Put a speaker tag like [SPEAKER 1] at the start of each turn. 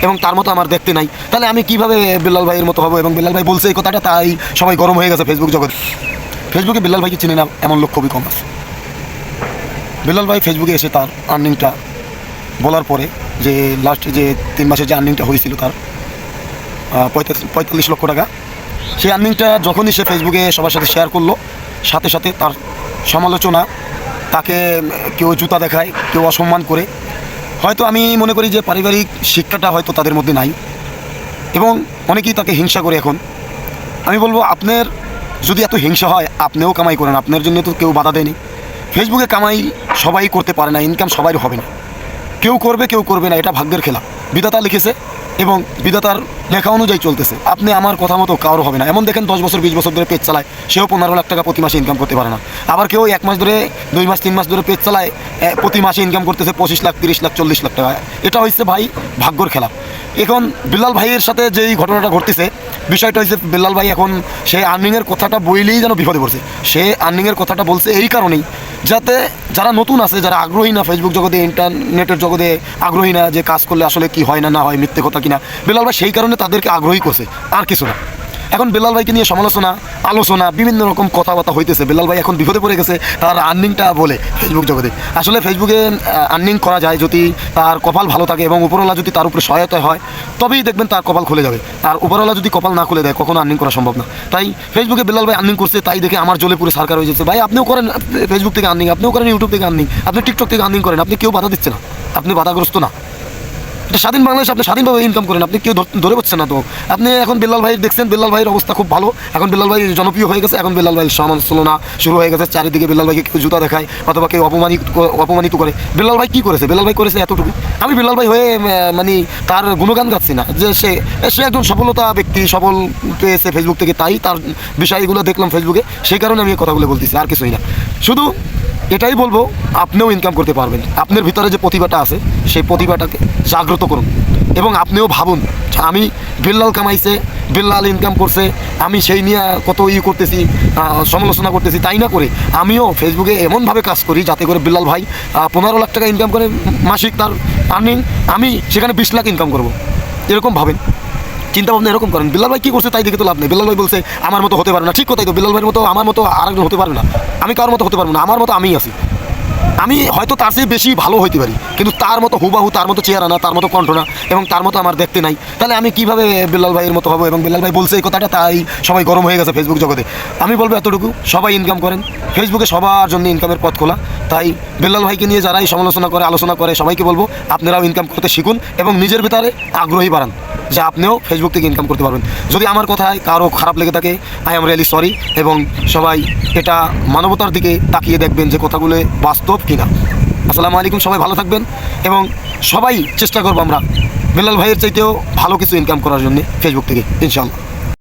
[SPEAKER 1] এবং তার মতো আমার দেখতে নাই, তাহলে আমি কিভাবে বিল্লাল ভাইয়ের মতো হবো? এবং বিল্লাল ভাই বলছে এই কথাটা, তাই সবাই গরম হয়ে গেছে ফেসবুক জগতে। ফেসবুকে বিল্লাল ভাইকে চিনি না এমন লোক খুবই কম আছে। বিল্লাল ভাই ফেসবুকে এসে তার আর্নিংটা বলার পরে, যে লাস্ট যে 3 মাসের যে আর্নিংটা হয়েছিল তার 45 লক্ষ টাকা, সেই আর্নিংটা যখনই সে ফেসবুকে সবার সাথে শেয়ার করলো, সাথে সাথে তার সমালোচনা, তাকে কেউ জুতা দেখায়, কেউ অসম্মান করে। হয়তো আমি মনে করি যে পারিবারিক শিক্ষাটা হয়তো তাদের মধ্যে নাই, এবং অনেকেই তাকে হিংসা করে। এখন আমি বলবো, আপনার যদি এত হিংসা হয়, আপনিও কামাই করেন, আপনার জন্য তো কেউ বাধা দেয়নি। ফেসবুকে কামাই সবাই করতে পারে না, ইনকাম সবাই হবে না, কেউ করবে কেউ করবে না, এটা ভাগ্যের খেলা। বিধাতা লিখেছে এবং বিধাতার লেখা অনুযায়ী চলতেছে। আপনি আমার কথা মতো কারো হবে না। এমন দেখেন 10 বছর 20 বছর ধরে পেজ চালায়, সেও 15 লাখ টাকা প্রতি মাসে ইনকাম করতে পারে না। আবার কেউ 1 মাস ধরে, 2 মাস 3 মাস ধরে পেজ চালায়, প্রতি মাসে ইনকাম করতেছে 25 লাখ 30 লাখ 40 লাখ টাকা। এটা হচ্ছে ভাই ভাগ্যর খেলা। এখন বিল্লাল ভাইয়ের সাথে যেই ঘটনাটা ঘটতেছে, বিষয়টা হচ্ছে বিল্লাল ভাই এখন সে আর্নিংয়ের কথাটা বইলেই যেন বিপদে পড়ছে। সে আর্নিংয়ের কথাটা বলছে এই কারণেই, যাতে যারা নতুন আছে, যারা আগ্রহী না ফেসবুক জগতে, ইন্টারনেটের জগতে আগ্রহী না, যে কাজ করলে আসলে কি হয় না না হয়, মিথ্যে কথা কিনা, বিল্লাল ভাই সেই কারণে তাদেরকে আগ্রহী করছে, আর কিছু না। এখন বিল্লাল ভাইকে নিয়ে সমালোচনা, আলোচনা, বিভিন্ন রকম কথাবার্তা হইতেছে। বিল্লাল ভাই এখন বিপদে পড়ে গেছে তার আর্নিংটা বলে ফেসবুক জগতে। আসলে ফেসবুকে আর্নিং করা যায় যদি তার কপাল ভালো থাকে এবং উপরওয়ালা যদি তার উপরে সহায়তা হয়, তবেই দেখবেন তার কপাল খুলে যাবে। আর উপরওয়ালা যদি কপাল না খুলে দেয়, কখনো আর্নিং করা সম্ভব না। তাই ফেসবুকে বিল্লাল ভাই আর্নিং করছে, তাই দেখে আমার জ্বলে পুরো সরকার হয়ে যাচ্ছে। ভাই আপনিও করেন ফেসবুক থেকে আর্নিং, আপনিও করেন ইউটিউব থেকে আর্নিং, আপনি টিকটক থেকে আর্নিং করেন, আপনি কেউ বাধা দিচ্ছে না, আপনি বাধাগ্রস্ত না। এটা স্বাধীন বাংলাদেশ, আপনি স্বাধীনভাবে ইনকাম করেন, আপনি কেউ ধরে পাচ্ছেন না। তো আপনি এখন বিল্লাল ভাই দেখছেন, বিল্লাল ভাইয়ের অবস্থা খুব ভালো। এখন বিল্লাল ভাই জনপ্রিয় হয়ে গেছে, এখন বিল্লাল ভাই সমালোচনা শুরু হয়ে গেছে। চারিদিকে বিল্লাল ভাইকে কেউ জুতা দেখায় অথবা কেউ অপমানিত করে। বিল্লাল ভাই কী করেছে? বিল্লাল ভাই করেছে এতটুকু। আমি বিল্লাল ভাই হয়ে মানে তার গুণগান গাচ্ছি না, যে সে একজন সফলতা ব্যক্তি, সফল পেয়েছে ফেসবুক থেকে, তাই তার বিষয়গুলো দেখলাম ফেসবুকে, সেই কারণে আমি এই কথাগুলো বলতেছি, আর কিছুই না। শুধু এটাই বলবো, আপনিও ইনকাম করতে পারবেন। আপনার ভিতরে যে প্রতিভাটা আছে, সেই প্রতিভাটাকে জাগ্রত করুন এবং আপনিও ভাবুন, আমি বিল্লাল কামাইছে, বিল্লাল ইনকাম করছে, আমি সেই নিয়ে কত করতেছি, সমালোচনা করতেছি, তাই না করে আমিও ফেসবুকে এমনভাবে কাজ করি যাতে করে বিল্লাল ভাই 15 লাখ টাকা ইনকাম করে মাসিক তার আর্নিং, আমি সেখানে 20 লাখ ইনকাম করব। এরকম ভাবেন, চিন্তা ভাবনা এরকম করেন। বিল্লাল ভাই কী করছে তাই দেখে তো লাভ নেই। বিল্লাল ভাই বলছে আমার মতো হতে পারে না, ঠিক কথাই তো। বিল্লাল ভাইয়ের মতো আমার মতো আরেকজন হতে পারবে না, আমি কারোর মতো হতে পারবো না। আমার মতো আমিই আছি, আমি হয়তো তার চেয়ে বেশি ভালো হইতে পারি, কিন্তু তার মতো হুবাহু, তার মতো চেহারা না, তার মতো কণ্ঠ না, এবং তার মতো আমার দেখতে নাই, তাহলে আমি কিভাবে বিল্লাল ভাইয়ের মতো হবো? এবং বিল্লাল ভাই বলছে এই কথাটা, তাই সবাই গরম হয়ে গেছে ফেসবুক জগতে। আমি বলবো এতটুকু, সবাই ইনকাম করেন, ফেসবুকে সবার জন্য ইনকামের পথ খোলা। তাই বিল্লাল ভাইকে নিয়ে যারাই সমালোচনা করে, আলোচনা করে, সবাইকে বলবো আপনারাও ইনকাম করতে শিখুন এবং নিজের ভিতরে আগ্রহী বাড়ান, যে আপনিও ফেসবুক থেকে ইনকাম করতে পারবেন। যদি আমার কথায় কারো খারাপ লেগে থাকে, আই এম রিয়েলি সরি। এবং সবাই এটা মানবতার দিকে তাকিয়ে দেখবেন যে কথাগুলো বাস্তব কিনা। আসসালামু আলাইকুম, সবাই ভালো থাকবেন এবং সবাই চেষ্টা করবো আমরা বিল্লাল ভাইয়ের চাইতেও ভালো কিছু ইনকাম করার জন্য ফেসবুক থেকে, ইনশাআল্লাহ।